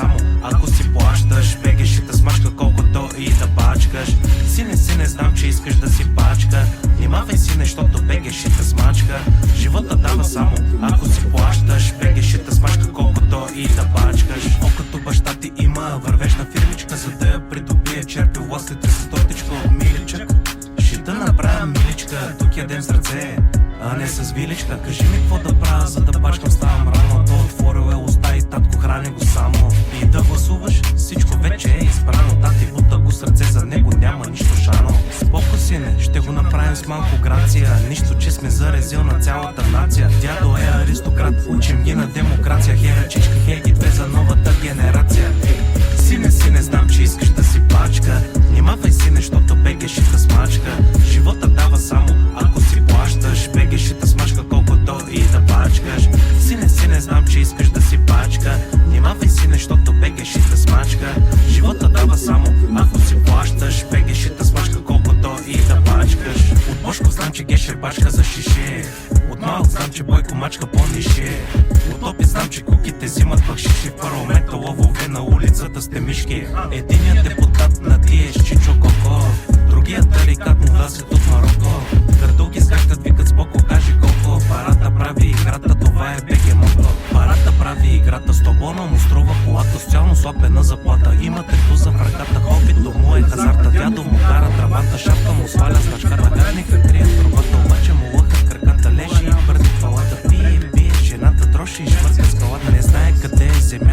само ако си плащаш. БГ ще те смачка колкото и да бачкаш. Сине, знам, че искаш да си пачка. Внимавай си, защото БГ ще те смачка. Живота дава само ако си плащаш. БГ ще те смачка колкото и да бачкаш. Окато баща ти има, вървеш на фирмичка, за да я придобие. Черпи властите с тортичка от миличък. Ще да направя миличка, тук ядем с ръце, а не с виличка. Кажи ми какво да правя, за да бачкам, ставам рано. То отворил е уста и татко храни го само. И да гласуваш, всичко вече е избрано. Тати бута го сърце, за него няма нищо шано. Споко сине, ще го направим с малко грация. Нищо, че сме зарезил на цялата нация. Дядо е аристократ, учим ги на демокрация. Херачичка, хеги две за новата генерация. Сине, знам, че искаш да си пачка. Внимавай си, защото БГ ще те смачка. Живота дава само ако си плащаш. БГ ще те смачка колкото и да пачкаш. Сине, знам, че искаш да си пачка. Внимавай си, защото БГ ще те смачка. Живота дава само ако си плащаш. БГ ще те смачка колкото и да пачкаш. От Бошко знам, че Геше бачка за шише. От малък знам, че Бойко мачка по-нише. От опит знам, че куките взимат бакшиши. В парламента ловове, на улицата сте мишки. Единият депутат на тие с Чичо Коко, другият тарикат му влазят от Марокко. Картулки скачат, викат споко, кажи колко. Парата прави играта, това е БГ мото. Парата прави играта, 100 бона му струва колата. Социално слабена заплата, има тетуза в ръката. Хобито му е хазарта, дядо му кара травата. Шапка му сваля значката, гадника крие трубата. Обаче му лъхат краката, лежи и бързи палата. Пие, жената троши и швърка скалата. Не знае къде е земята.